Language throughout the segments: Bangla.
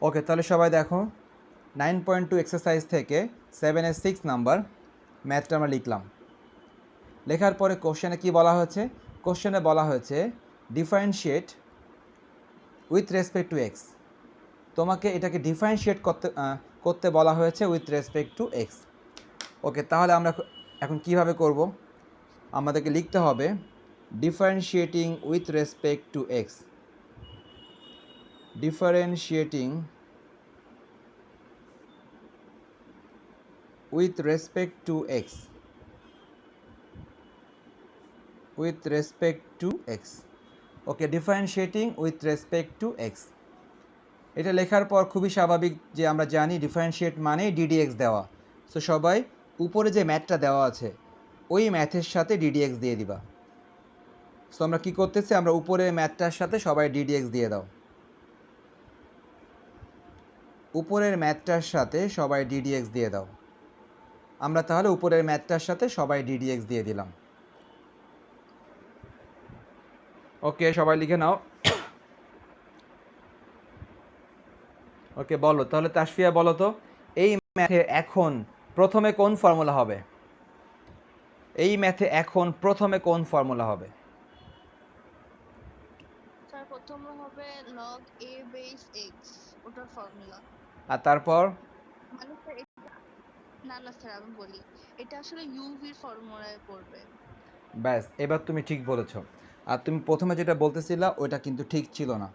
ওকে, তাহলে সবাই দেখো 9.2 এক্সারসাইজ থেকে 7-এর 6 নাম্বার ম্যাথটা আমরা লিখলাম। লেখার পরে কোশ্চেনে কি বলা হয়েছে? কোশ্চেনে বলা হয়েছে differentiate with respect to x. তোমাকে এটাকে ডিফারেন্সিয়েট করতে বলা হয়েছে উইথ রেসপেক্ট টু এক্স। ওকে, তাহলে আমরা এখন কিভাবে করব? আমাদেরকে লিখতে হবে differentiating with respect to x. Differentiating with respect to x, with respect to X. Okay, differentiating with respect to x, এটা লেখার পর খুবই স্বাভাবিক যে আমরা জানি ডিফারেন্সিয়েট মানে ডিডিএক্স দেওয়া। সো সবাই উপরে যে ম্যাথটা দেওয়া আছে ওই ম্যাথের সাথে ডিডিএক্স দিয়ে দিবা। সো আমরা কী করতেছি, আমরা উপরের ম্যাথটার সাথে সবাই ডিডিএক্স দিয়ে দাও। উপরের ম্যাথটার সাথে সবাই ডিডিএক্স দিয়ে দাও। আমরা তাহলে উপরের ম্যাথটার সাথে সবাই ডিডিএক্স দিয়ে দিলাম। ওকে, সবাই লিখে নাও। ওকে, বলো তাহলে তাসফিয়া, বলো তো এই ম্যাথে এখন প্রথমে কোন ফর্মুলা হবে? এই ম্যাথে এখন প্রথমে কোন ফর্মুলা হবে? স্যার প্রথমে হবে log a বেস x, ওটার ফর্মুলা। আর তারপর? মানে স্যার না না স্যার আমি বলি, এটা আসলে ইউভির ফর্মুলায় পড়বে। ব্যাস, এবার তুমি ঠিক বলেছ। আর তুমি প্রথমে যেটা বলতেছিলা ওইটা কিন্তু ঠিক ছিল না,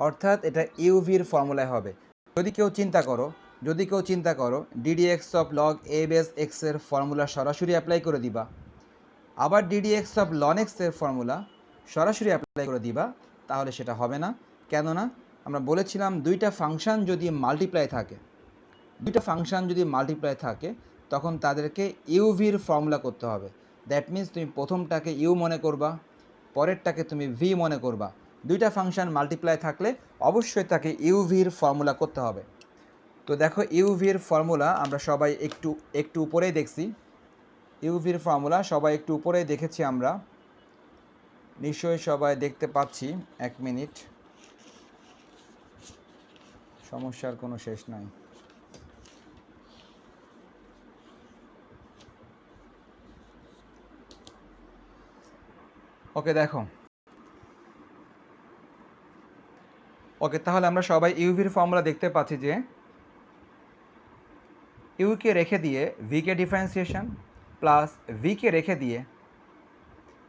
অর্থাৎ এটা ইউভির ফর্মুলায় হবে। যদি কেউ চিন্তা করো ddx of log A base এক্সের ফর্মুলা সরাসরি অ্যাপ্লাই করে দিবা, আবার ডিডিএক্স অফ লন এক্সের ফর্মুলা সরাসরি অ্যাপ্লাই করে দিবা, তাহলে সেটা হবে না। কেননা আমরা বলেছিলাম দুইটা ফাংশন যদি মাল্টিপ্লাই থাকে তখন তাদেরকে ইউভির ফর্মুলা করতে হবে। দ্যাট মিন্স তুমি প্রথমটাকে ইউ মনে করবা, পরেরটাকে তুমি ভি মনে করবা। দুইটা ফাংশন মাল্টিপ্লাই থাকলে অবশ্যই তাকে ইউভির ফর্মুলা করতে হবে। তো দেখো ইউভির ফর্মুলা আমরা সবাই একটু উপরেই দেখছি। ইউভির ফর্মুলা সবাই একটু উপরেই দেখেছি আমরা, নিশ্চয়ই সবাই দেখতে পাচ্ছি। এক মিনিট, সমস্যার কোনো শেষ নাই। ওকে দেখো, ওকে তাহলে আমরা সবাই ইউভির ফর্মুলা দেখতে পাচ্ছি যে ইউকে রেখে দিয়ে ভিকে ডিফারেন্সিয়েশন প্লাস ভিকে রেখে দিয়ে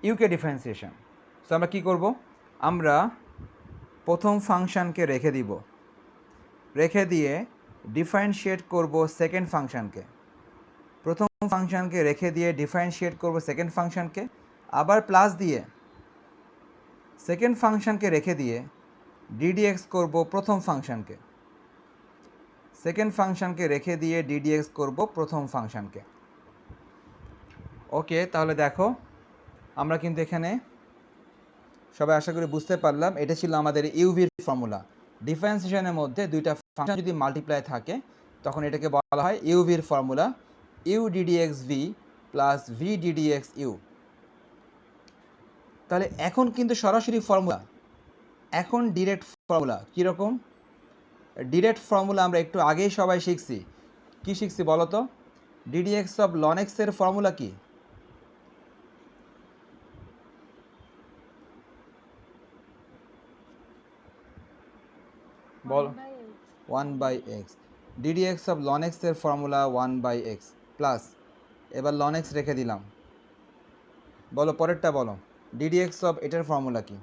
ইউকে ডিফারেন্সিয়েশন। সো আমরা কী করব, আমরা প্রথম ফাংশানকে রেখে দিয়ে ডিফারেন্সিয়েট করব সেকেন্ড ফাংশানকে, প্রথম ফাংশানকে রেখে দিয়ে ডিফারেন্সিয়েট করব সেকেন্ড ফাংশানকে, আবার প্লাস দিয়ে সেকেন্ড ফাংশানকে রেখে দিয়ে ডিডিএক্স করব প্রথম ফাংশানকে, সেকেন্ড ফাংশানকে রেখে দিয়ে ডিডিএক্স করব প্রথম ফাংশানকে। ওকে, তাহলে দেখো আমরা কিন্তু এখানে সবাই আশা করি বুঝতে পারলাম, এটা ছিল আমাদের ইউভির ফর্মুলা। ডিফারেন্সিয়েশনের মধ্যে দুইটা ফাংশন যদি মাল্টিপ্লাই থাকে তখন এটাকে বলা হয় ইউভির formula, U ddx V plus V ddx U. তাহলে এখন কিন্তু সরাসরি ফর্মুলা, এখন ডিরেক্ট ফর্মুলা। কীরকম ডিরেক্ট ফর্মুলা? আমরা একটু আগেই সবাই শিখছি। কি শিখছি বলো তো? ডিডিএক্স অফ লন এক্সের ফর্মুলা কি? বল। 1/x। ডিডিএক্স অফ লন এক্সের ফর্মুলা 1/x প্লাস, এবার লন এক্স রেখে দিলাম। বলো পরেরটা বলো, ডিডিএক্স অফ এটার ফর্মুলা কি?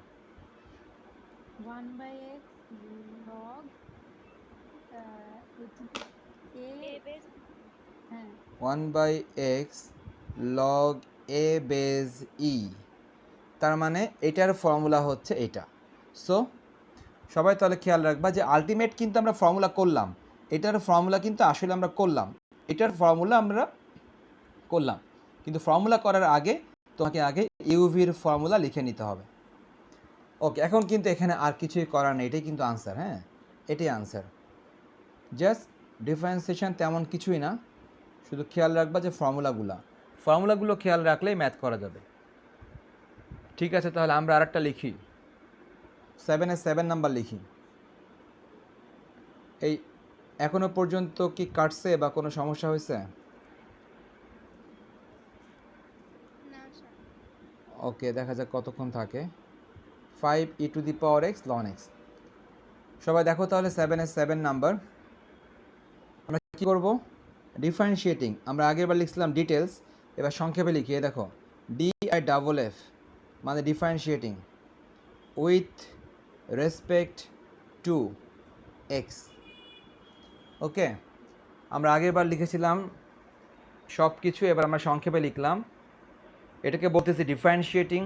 1/x log a বেস, হ্যাঁ 1/x লগ এ বেজ ই। তার মানে এটার ফর্মুলা হচ্ছে এটা। সো সবাই তাহলে খেয়াল রাখবা যে আলটিমেট কিন্তু আমরা ফর্মুলা করলাম, এটার ফর্মুলা কিন্তু আসলে আমরা করলাম, এটার ফর্মুলা আমরা করলাম, কিন্তু ফর্মুলা করার আগে তোমাকে আগে ইউভির ফর্মুলা লিখে নিতে হবে। ওকে, এখন কিন্তু এখানে আর কিছুই করার নেই, এটাই কিন্তু আনসার। হ্যাঁ, এটাই আনসার। জাস্ট ডিফারেন্সিয়েশন তেমন কিছুই না, শুধু খেয়াল রাখবা যে ফর্মুলাগুলো খেয়াল রাখলেই ম্যাথ করা যাবে। ঠিক আছে, তাহলে আমরা আরেকটা লিখি, 7-এর 7 নাম্বার লিখি। এই এখনো পর্যন্ত কি কাটছে বা কোনো সমস্যা হয়েছে? না স্যার। ওকে, দেখা যাক কতক্ষণ থাকে। 5e⁴x ln x। সবাই দেখো তাহলে 7 এর 7 নাম্বার আমরা কি করব? ডিফারেন্সিয়েটিং। আমরা আগের বার লিখছিলাম ডিটেলস, এবার সংক্ষেপে লিখি। দেখো DIFF মানে differentiating with respect to X. Okay, আমরা আগের বার লিখেছিলাম সব কিছু, এবার আমরা সংক্ষেপে লিখলাম। এটাকে বলতেছি differentiating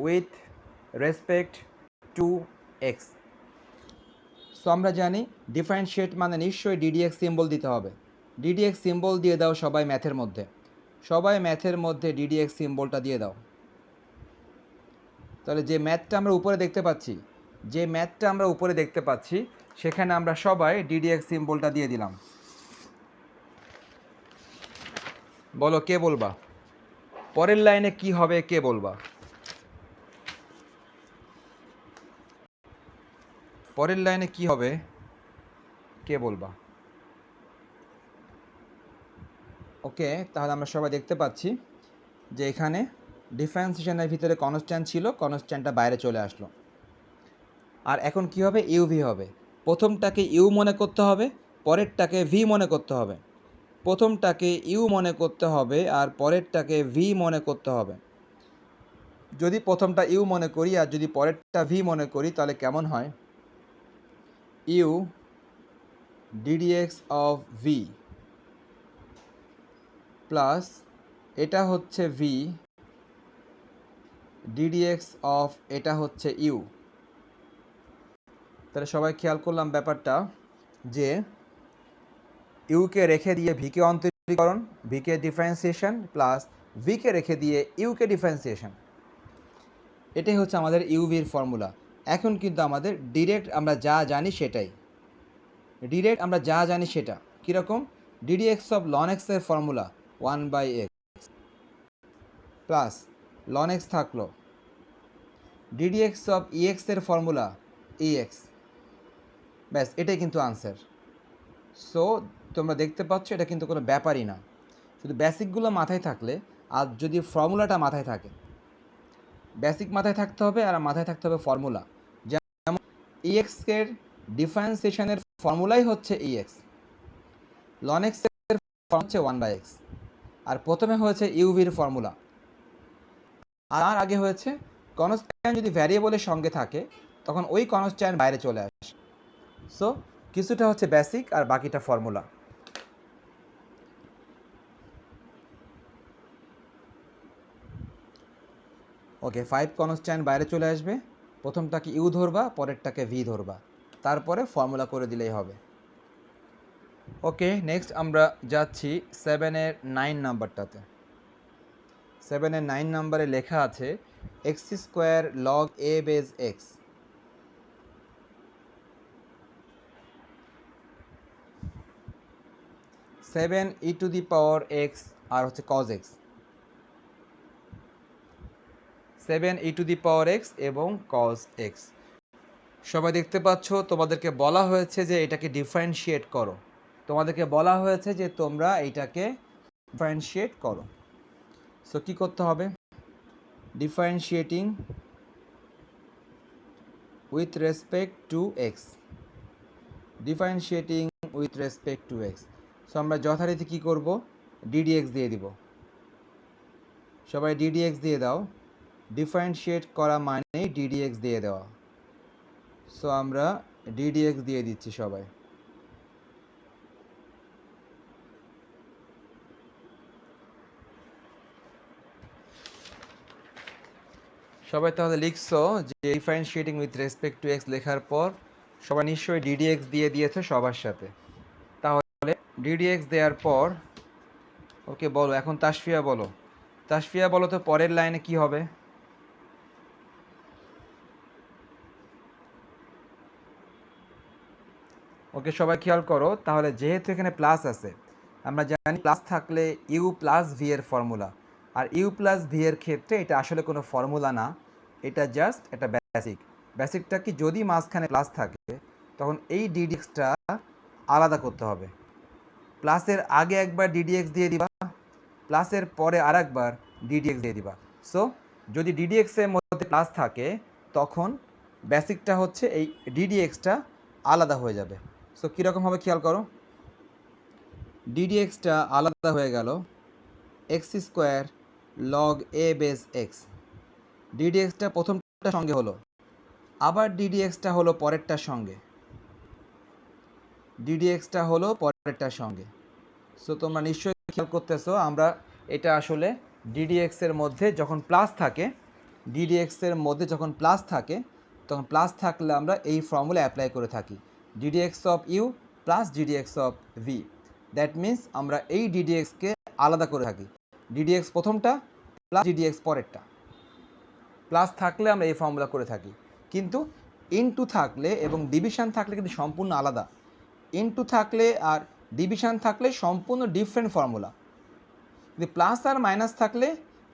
with respect to x. So আমরা জানি ডিফারেন্সিয়েট মানে নিশ্চয়ই ডিডিএক্স সিম্বল দিতে হবে। ডিডিএক্স সিম্বল দিয়ে দাও সবাই ম্যাথের মধ্যে, সবাই ম্যাথের মধ্যে ডিডিএক্স সিম্বলটা দিয়ে দাও। তাহলে যে ম্যাথটা আমরা উপরে দেখতে পাচ্ছি, সেখানে আমরা সবাই ডিডিএক্স সিম্বলটা দিয়ে দিলাম। বলো কে বলবা? পরের লাইনে কি হবে কে বলবা? পরের লাইনে কি হবে কে বলবা? ওকে, তাহলে আমরা সবাই দেখতে পাচ্ছি যে এখানে ডিফারেন্সিয়েশনের ভিতরে কনস্ট্যান্ট ছিল, কনস্ট্যান্টটা বাইরে চলে আসলো। আর এখন কি হবে? ইউভি হবে। প্রথমটাকে ইউ মনে করতে হবে, পরেরটাকে ভি মনে করতে হবে। প্রথমটাকে ইউ মনে করতে হবে আর পরেরটাকে ভি মনে করতে হবে। যদি প্রথমটা ইউ মনে করি আর যদি পরেরটা ভি মনে করি তাহলে কেমন হয়? U d d x of v plus এটা হচ্ছে ভি ডিডিএক্স অফ এটা হচ্ছে ইউ। তাহলে সবাই খেয়াল করলাম ব্যাপারটা যে ইউকে রেখে দিয়ে ভিকে অন্তরীকরণ, ভিকে ডিফারেন্সিয়েশন প্লাস ভিকে রেখে দিয়ে ইউকে ডিফারেন্সিয়েশন, এটাই হচ্ছে আমাদের ইউভির ফর্মুলা। এখন কিন্তু আমাদের ডিরেক্ট আমরা যা জানি সেটা কীরকম? ডিডিএক্স অফ লন এক্সের formula 1/x plus loan x থাকলো, ডিডিএক্স অফ ইএক্সের ফর্মুলা ইএক্স। ব্যাস, এটাই কিন্তু আনসার। সো তোমরা দেখতে পাচ্ছ এটা কিন্তু কোনো ব্যাপারই না। শুধু বেসিকগুলো মাথায় থাকলে আর যদি ফর্মুলাটা মাথায় থাকে, বেসিক মাথায় থাকতে হবে আর মাথায় থাকতে হবে ফর্মুলা। যেমন ইএক্সের ডিফারেন্সিয়েশনের ফর্মুলাই হচ্ছে ইএক্স, লন এক্সের ফর্মুলা হচ্ছে 1/x, আর প্রথমে হয়েছে ইউভির ফর্মুলা, আর আগে হয়েছে কনস্ট্যান্ট যদি ভ্যারিয়েবলের সঙ্গে থাকে তখন ওই কনস্ট্যান্ট বাইরে চলে আসে। সো কিছুটা হচ্ছে বেসিক আর বাকিটা ফর্মুলা। ওকে, 5 কনস্ট্যান্ট বাইরে চলে আসবে, প্রথমটাকে ইউ ধরবা, পরেরটাকে ভি ধরবা, তারপরে ফর্মুলা করে দিলেই হবে। ওকে, নেক্সট আমরা যাচ্ছি 7-এর 9 নাম্বারটাতে। 7-এর 9 নাম্বারে লেখা আছে x² log a base x। 7e⁴x আর হচ্ছে cos x, 7e⁴x এবং cos x। সবাই দেখতে পাচ্ছ তোমাদেরকে বলা হয়েছে যে এটাকে ডিফারেন্সিয়েট করো, সো কি করতে হবে? Differentiating with respect to x, so আমরা যথারীতি কি করব? ডিডিএক্স দিয়ে দিব। সবাই ডিডিএক্স দিয়ে দাও, ডিফারেন্সিয়েট করা মানে ডিডিএক্স দিয়ে দেওয়া। সো আমরা ডিডিএক্স দিয়ে দিচ্ছি সবাই। সবাই তাহলে লিখছো যে differentiating with respect to x লেখার পর সবাই নিশ্চয়ই ডিডিএক্স দিয়ে দিয়েছে সবার সাথে। তাহলে ডিডিএক্স দেওয়ার পর ওকে বলো, এখন তাসফিয়া বলো তো পরের লাইনে কি হবে? ওকে, সবাই খেয়াল করো তাহলে, যেহেতু এখানে প্লাস আছে, আমরা জানি প্লাস থাকলে ইউ প্লাস ভি এর ফর্মুলা, আর ইউ প্লাস ভি এর ক্ষেত্রে এটা আসলে কোনো ফর্মুলা না, এটা জাস্ট একটা বেসিকটা কি, যদি মাঝখানে প্লাস থাকে তখন এই ডিডিএক্সটা আলাদা করতে হবে। প্লাসের আগে একবার ডিডিএক্স দিয়ে দিবা, প্লাসের পরে আর একবার ডিডিএক্স দিয়ে দিবা। সো যদি ডিডিএক্স এর মধ্যে প্লাস থাকে তখন বেসিকটা হচ্ছে এই ডিডিএক্সটা আলাদা হয়ে যাবে। সো কীরকম হবে খেয়াল করো, ডিডিএক্সটা আলাদা হয়ে গেল এক্স স্কোয়ার লগ এ বেস এক্স। ডিডিএক্সটা প্রথমটার সঙ্গে হলো, আবার ডিডিএক্সটা হলো পরেরটার সঙ্গে, ডিডিএক্সটা হলো পরেরটার সঙ্গে। সো তোমরা নিশ্চয়ই খেয়াল করতেছো আমরা এটা আসলে ডিডিএক্স এর মধ্যে যখন প্লাস থাকে, ডিডিএক্স এর মধ্যে যখন প্লাস থাকে তখন প্লাস থাকলে আমরা এই ফর্মুলা অ্যাপ্লাই করে থাকি, d d x of u plus d d x of v. That means আমরা এই ডিডিএক্সকে আলাদা করে থাকি, ডিডিএক্স প্রথমটা প্লাস ডিডিএক্স পরেরটা। প্লাস থাকলে আমরা এই ফর্মুলা করে থাকি, কিন্তু ইনটু থাকলে এবং ডিভিশন থাকলে কিন্তু সম্পূর্ণ আলাদা। ইনটু থাকলে আর ডিভিশন থাকলে সম্পূর্ণ ডিফারেন্ট ফর্মুলা। যদি প্লাস আর মাইনাস থাকলে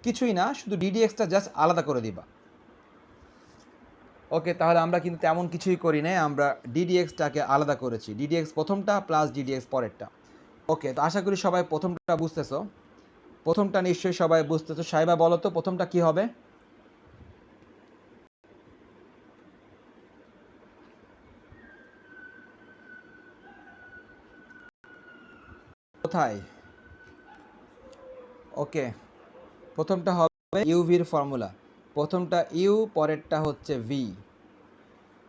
কিছুই না, শুধু ডিডিএক্সটা জাস্ট আলাদা করে দিবা। ওকে, তাহলে আমরা কিন্তু তেমন কিছুই করি না, আমরা ডিডিএক্সটাকে আলাদা করেছি, ডিডিএক্স প্রথমটা প্লাস ডিডিএক্স পরেরটা। ওকে, তো আশা করি সবাই প্রথমটা বুঝতেছো, প্রথমটা নিশ্চয়ই সবাই বুঝতেছো। সাইবা বলো তো প্রথমটা কি হবে? কোথায়? ওকে, প্রথমটা হবে ইউভির ফর্মুলা, প্রথমটা ইউ পরেরটা হচ্ছে ভি।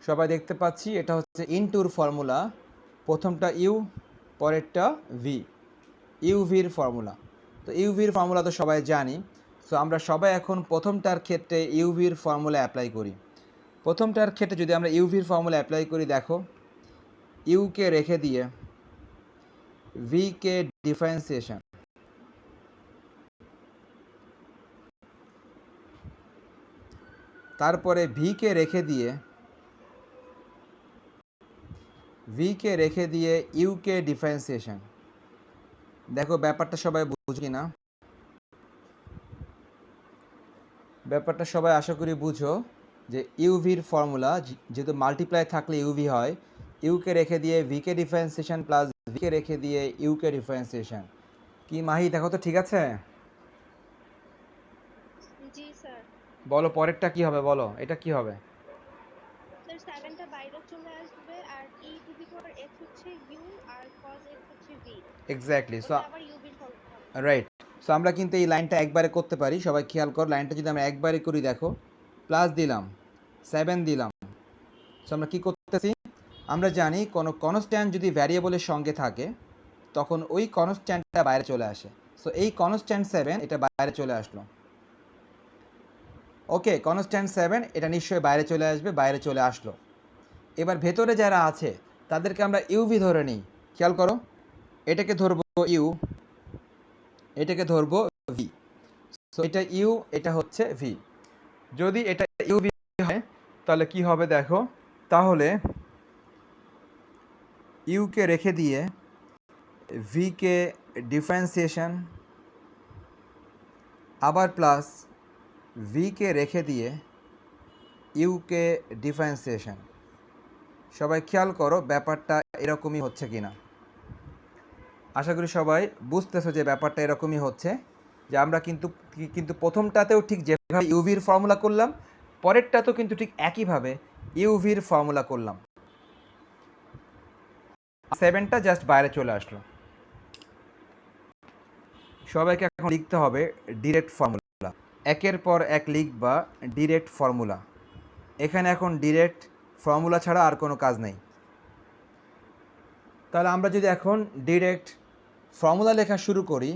সবাই দেখতে পাচ্ছি এটা হচ্ছে ইনটুর ফর্মুলা, প্রথমটা ইউ পরেরটা ভি, ইউভির ফর্মুলা। তো ইউভির ফর্মুলা তো সবাই জানি। সো আমরা সবাই এখন প্রথমটার ক্ষেত্রে ইউভির ফর্মুলা অ্যাপ্লাই করি। প্রথমটার ক্ষেত্রে যদি আমরা ইউভির ফর্মুলা অ্যাপ্লাই করি, দেখো ইউকে রেখে দিয়ে ভিকে ডিফারেন্সিয়েশন, তারপরে ভিকে রেখে দিয়ে ইউকে ডিফারেন্সিয়েশন। দেখো ব্যাপারটা সবাই বুঝি না, ব্যাপারটা সবাই আশা করি বুঝো যে ইউভির ফর্মুলা যেহেতু মাল্টিপ্লাই থাকলে ইউভি হয়, ইউকে রেখে দিয়ে ভিকে ডিফারেন্সিয়েশন প্লাস ভিকে রেখে দিয়ে ইউকে ডিফারেন্সিয়েশন। কি মাহি দেখো তো ঠিক আছে? জি স্যার। বলো পরেরটা কি হবে, বলো এটা কি হবে? স্যার 7 টা বাইরে চলে আসবে আর e to the power x হচ্ছে u আর cos x হচ্ছে v। এক্স্যাক্টলি। সো ওটা আবার u এর ফর্মুলা হবে। রাইট। সো আমরা কিন্তু এই লাইনটা একবারে করতে পারি, সবাই খেয়াল করো লাইনটা যদি আমরা একবারে করি, দেখো প্লাস দিলাম 7 দিলাম। সো আমরা কী করতেছি, আমরা জানি কোনো কনস্ট্যান্ট যদি ভ্যারিয়েবলের সঙ্গে থাকে তখন ওই কনস্ট্যান্টটা বাইরে চলে আসে। সো এই কনস্ট্যান্ট 7 এটা বাইরে চলে আসলো। ওকে, কনস্ট্যান্ট 7 এটা নিশ্চয়ই বাইরে চলে আসবে, বাইরে চলে আসলো। এবার ভেতরে যারা আছে তাদেরকে আমরা ইউভি ধরে নিই। খেয়াল করো, এটাকে ধরবো ইউ, এটাকে ধরবো ভি। সো এটা ইউ, এটা হচ্ছে ভি। যদি এটা ইউভি হয় তাহলে কি হবে দেখো, তাহলে ইউকে রেখে দিয়ে ভিকে ডিফারেন্সিয়েশন, আবার প্লাস ভিকে রেখে দিয়ে ইউকে ডিফারেন্সিয়েশন। সবাই খেয়াল করো ব্যাপারটা এরকমই হচ্ছে কি না। আশা করি সবাই বুঝতেছো যে ব্যাপারটা এরকমই হচ্ছে, যে আমরা কিন্তু প্রথমটাতেও ঠিক যেভাবে ইউভির ফর্মুলা করলাম, পরেরটাতেও কিন্তু ঠিক একইভাবে ইউভির ফর্মুলা করলাম। 7টা জাস্ট বাইরে চলে আসলো। সবাইকে এখন লিখতে হবে ডিরেক্ট ফর্মুলা, একের পর এক লিখবা ডিরেক্ট ফর্মুলা। এখানে এখন ডিরেক্ট ফর্মুলা ছাড়া আর কোনো কাজ নেই। তাহলে আমরা যদি এখন ডিরেক্ট ফর্মুলা লেখা শুরু করি,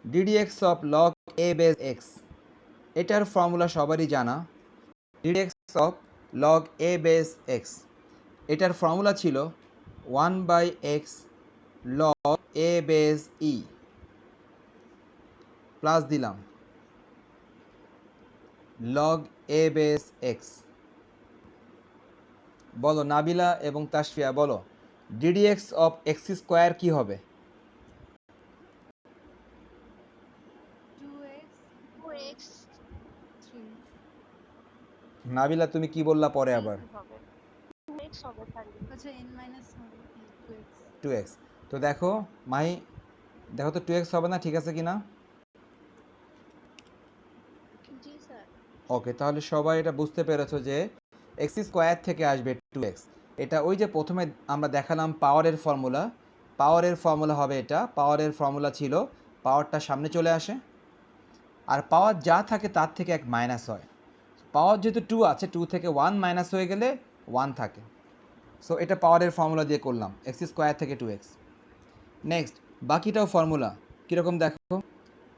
ddx of log A base x, এটার ফর্মুলা সবারই জানা, ddx of log A base x, এটার ফর্মুলা ছিল 1/x লগ এ বেস ই, প্লাস দিলাম লগ এ বেস এক্স। বলো নাবিলা এবং তাসফিয়া, বলো ডিডিএক্স অফ এক্স স্কোয়ার কী হবে? 2x 4x 3। নাবিলা তুমি কি বললা পরে আবার? হবে 2x হবে খালি। আচ্ছা n - 1 2x। তো দেখো মাহি, দেখো তো 2x হবে না, ঠিক আছে কি না? জি স্যার। ওকে, তাহলে সবাই এটা বুঝতে পেরেছো যে এক্স স্কোয়ার থেকে আসবে 2x। এটা ওই যে প্রথমে আমরা দেখালাম পাওয়ারের ফর্মুলা, পাওয়ারের ফর্মুলা হবে এটা। পাওয়ারের ফর্মুলা ছিল পাওয়ারটা সামনে চলে আসে, আর পাওয়ার যা থাকে তার থেকে এক মাইনাস হয়। পাওয়ার যেহেতু 2 আছে, 2 থেকে 1 মাইনাস হয়ে গেলে 1 থাকে। সো এটা পাওয়ারের ফর্মুলা দিয়ে করলাম, এক্স স্কোয়ার থেকে 2x। নেক্সট বাকিটাও ফর্মুলা কীরকম দেখো,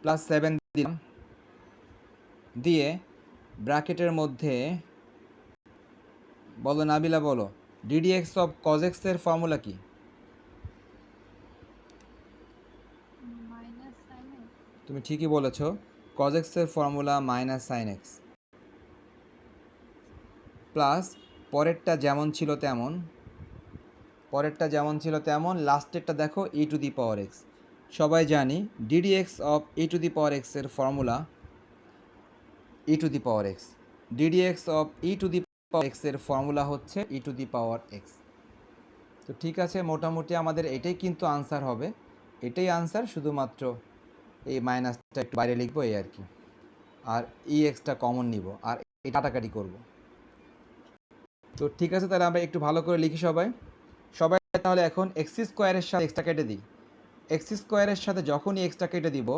+7 দিলাম, দিয়ে ব্র্যাকেটের মধ্যে বলো নাবিলা বলো, ডিডিএক্স অফ কজেক্স এর ফর্মুলা কি? তুমি ঠিকই বলেছো, কজেক্স এর ফর্মুলা -sin x, প্লাস পরেরটা যেমন ছিল তেমন, পরেরটা যেমন ছিল তেমন, লাস্টেরটা দেখো e⁻x। সবাই জানি ডিডিএক্স অফ e⁻x এর formula e⁻x, ddx of e⁻x এর ফর্মুলা হচ্ছে e⁻x। তো ঠিক আছে, মোটামুটি আমাদের এটাই কিন্তু আনসার হবে, এটাই আনসার, শুধুমাত্র এই মাইনাসটা একটু বাইরে লিখবো এই আর কি, আর এক্সটা কমন নিব, আর এই কাটাকাটি করব। তো ঠিক আছে, তাহলে আমরা একটু ভালো করে লিখি সবাই। সবাই তাহলে এখন এক্স স্কোয়ারের সাথে এক্সটা কেটে দিই। এক্স স্কোয়ারের সাথে যখনই এক্সটা কেটে দিব,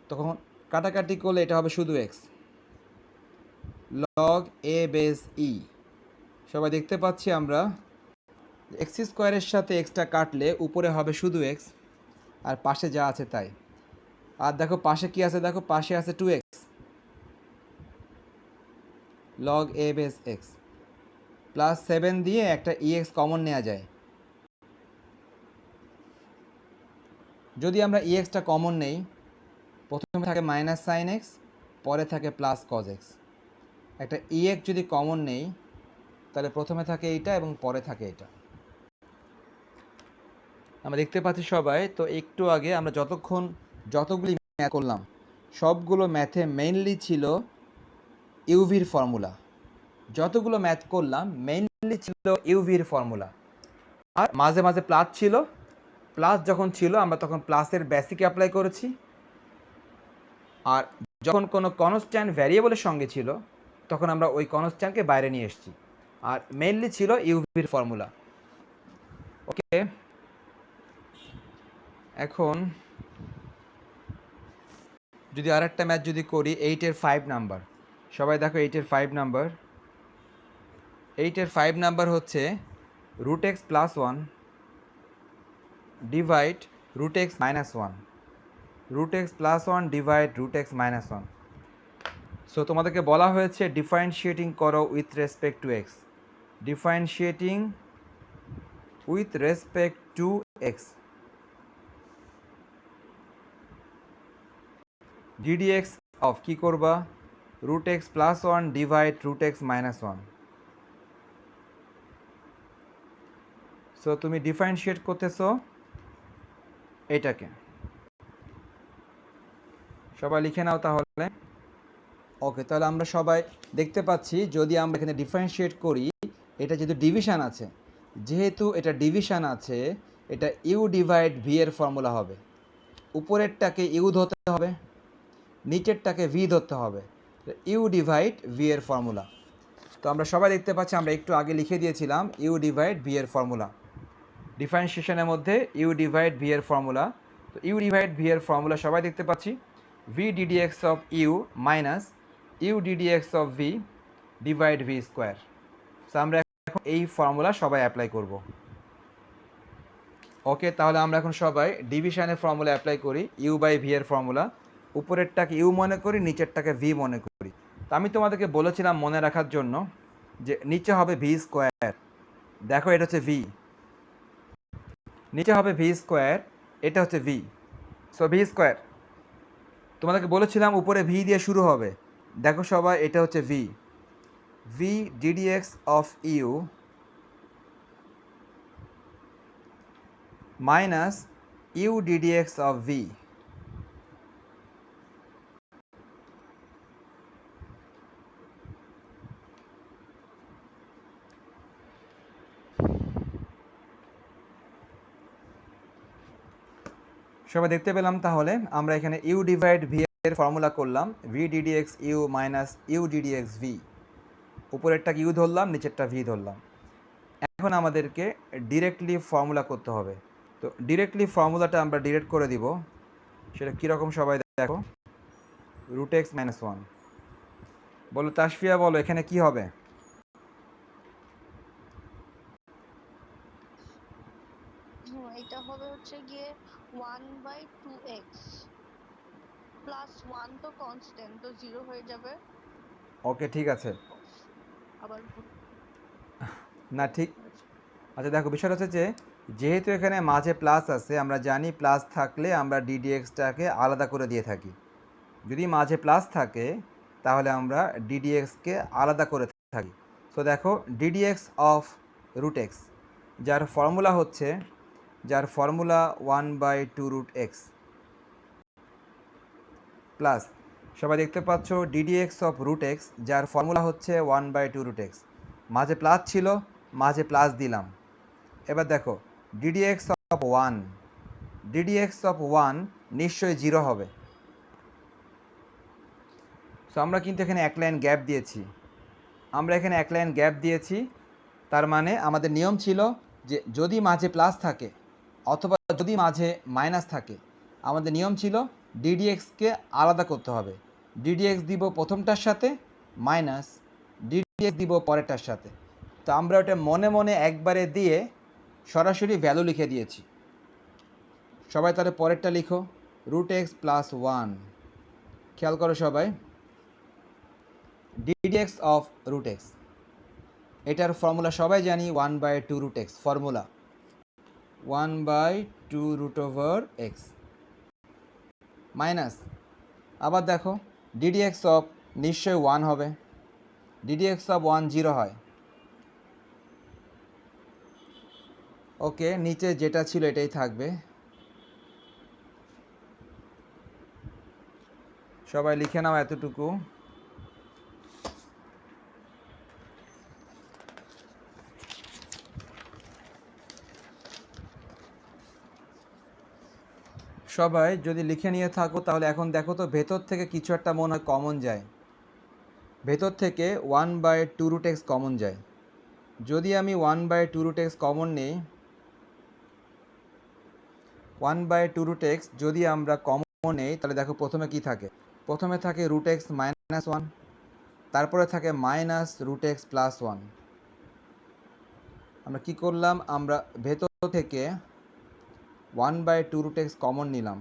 তখন কাটাকাটি করলে এটা হবে শুধু এক্স, লগ এ বেস ই। সবাই দেখতে পাচ্ছি আমরা এক্স স্কোয়ারের সাথে এক্সটা কাটলে উপরে হবে শুধু এক্স, আর পাশে যা আছে তাই। আর দেখো পাশে কি আছে, দেখো পাশে আছে 2x, লগ এ বেস এক্স, +7 দিয়ে একটা এক্স কমন নেওয়া যায়। যদি আমরা এক্সটা কমন নেই, প্রথমে থাকে -sin x, পরে থাকে +cos x। একটা এক্স যদি কমন নেই, তাহলে প্রথমে থাকে এইটা এবং পরে থাকে এটা। আমরা দেখতে পাচ্ছি সবাই, তো একটু আগে আমরা যতগুলি ম্যাথ করলাম, সবগুলো ম্যাথে মেইনলি ছিল ইউভির ফর্মুলা। যতগুলো ম্যাথ করলাম মেইনলি ছিল ইউভির ফর্মুলা, আর মাঝে মাঝে প্লাস ছিল। প্লাস যখন ছিল আমরা তখন প্লাসের বেসিক অ্যাপ্লাই করেছি, আর যখন কোনো কনস্ট্যান্ট ভ্যারিয়েবলের সঙ্গে ছিল তখন আমরা ওই কনস্ট্যান্টকে বাইরে নিয়ে এসেছি, আর মেইনলি ছিল ইউভির ফর্মুলা। ওকে, এখন যদি আরেকটা ম্যাথ যদি করি, 8-এর 5 নাম্বার। সবাই দেখো 8-এর 5 নাম্বার, 8-এর 5 নাম্বার হচ্ছে √x + 1 divide √x - 1, √x + 1 divide √x - 1। So তোমাদেরকে বলা হয়েছে ডিফারেন্সিয়েটিং করো with respect to x, differentiating with respect to x, ddx of কি করবা, √x + 1 ডিভাইড √x - 1। সো তুমি ডিফারেন্সিয়েট করতেছো এটাকে, সবাই লিখে নাও তাহলে। ওকে, তাহলে আমরা সবাই দেখতে পাচ্ছি যদি আমরা এখানে ডিফারেন্সিয়েট করি, এটা যেহেতু ডিভিশন আছে, যেহেতু এটা ডিভিশন আছে, এটা ইউ ডিভাইড ভি এর ফর্মুলা হবে। উপরেরটাকে ইউ ধরতে হবে, নিচেরটাকে ভি ধরতে হবে, ইউ ডিভাইড ভি এর ফর্মুলা। তো আমরা সবাই দেখতে পাচ্ছি, আমরা একটু আগে লিখে দিয়েছিলাম ইউ ডিভাইড ভি এর ফর্মুলা ডিফারেন্সিয়েশনের মধ্যে, ইউ ডিভাইড ভি এর ফর্মুলা। তো ইউ ডিভাইড ভি এর ফর্মুলা সবাই দেখতে পাচ্ছি, v d d x of u minus u d d x of v divide v square. So আমরা এখন এই ফর্মুলা সবাই অ্যাপ্লাই করব। ওকে, তাহলে আমরা এখন সবাই ডিভিশনের ফর্মুলা অ্যাপ্লাই করি, ইউ বাই ভি এর ফর্মুলা। উপরেরটাকে ইউ মনে করি, নিচেরটাকে ভি মনে করি। তো আমি তোমাদেরকে বলেছিলাম মনে রাখার জন্য যে নিচে হবে ভি স্কোয়ার, দেখো এটা হচ্ছে ভি, নিচে হবে ভি স্কোয়ার, এটা হচ্ছে ভি। সো ভি স্কোয়ার, তোমাদেরকে বলেছিলাম উপরে ভি দিয়ে শুরু হবে, দেখো সবাই এটা হচ্ছে v, v d d x of u minus u d d x of v. সবাই দেখতে পেলাম তাহলে আমরা এখানে ইউ ডিভাইড ভি এর ফর্মুলা করলাম v ddx u minus u ddx v, উপরেরটা ইউ ধরলাম নিচেরটা ভি ধরলাম। এখন আমাদেরকে ডিরেক্টলি ফর্মুলা করতে হবে। তো ডিরেক্টলি ফর্মুলাটা আমরা ডিরেক্ট করে দিব, সেটা কীরকম সবাই দেখো। রুট এক্স মাইনাস ওয়ান, বলো তাসফিয়া বলো এখানে কি হবে? এটা হবে হচ্ছে গিয়ে 1/2x প্লাস 1 তো কনস্ট্যান্ট, তো 0 হয়ে যাবে। ওকে ঠিক আছে। আবার না ঠিক, আচ্ছা দেখো বিষয়টা হচ্ছে যে যেহেতু এখানে মাঝে প্লাস আছে, আমরা জানি প্লাস থাকলে আমরা ডিডিএক্সটাকে আলাদা করে দিয়ে থাকি। যদি মাঝে প্লাস থাকে তাহলে আমরা ডিডিএক্সকে আলাদা করে থাকি। সো দেখো ডিডিএক্স অফ রুট এক্স, যার ফর্মুলা 1/2 রুট এক্স প্লাস, সবাই দেখতে পাচ্ছ ডিডিএক্স অফ রুট এক্স যার ফর্মুলা হচ্ছে 1/2 রুট এক্স। মাঝে প্লাস ছিল, মাঝে প্লাস দিলাম। এবার দেখো ডিডিএক্স অফ ওয়ান নিশ্চয়ই 0 হবে। সো আমরা কিন্তু এখানে এক লাইন গ্যাপ দিয়েছি, তার মানে আমাদের নিয়ম ছিল যে যদি মাঝে প্লাস থাকে অথবা যদি মাঝে মাইনাস থাকে, আমাদের নিয়ম ছিল ডিডিএক্সকে আলাদা করতে হবে। ডিডিএক্স দিব প্রথমটার সাথে, মাইনাস ডিডিএক্স দিব পরেরটার সাথে। তো আমরা ওটা মনে মনে একবারে দিয়ে সরাসরি ভ্যালু লিখে দিয়েছি। সবাই তাহলে পরেরটা লিখো, রুট এক্স প্লাস ওয়ান। খেয়াল করো সবাই, ডিডিএক্স অফ রুট এক্স, এটার ফর্মুলা সবাই জানি 1/2 root x, formula 1/2 root over x minus, আবার দেখো ডিডিএক্স অফ নিশ্চয়ই 1 হবে, ডিডিএক্স অফ 1 0 হয়। ওকে, নিচে যেটা ছিল এটাই থাকবে। সবাই লিখে নাও এতটুকু। সবাই যদি লিখে নিয়ে থাকো তাহলে এখন দেখো তো ভেতর থেকে কিছু একটা মনে হয় কমন যায়। ভেতর থেকে 1/2 রুট এক্স কমন যায়। যদি আমি 1/2 রুট এক্স কমন নিই, 1/2 রুট এক্স যদি আমরা কমন নেই তাহলে দেখো প্রথমে কি থাকে, প্রথমে থাকে রুট এক্স মাইনাস ওয়ান, তারপরে থাকে minus root x plus one. আমরা কি করলাম, আমরা ভেতর থেকে 1/2 রুট এক্স কমন নিলাম।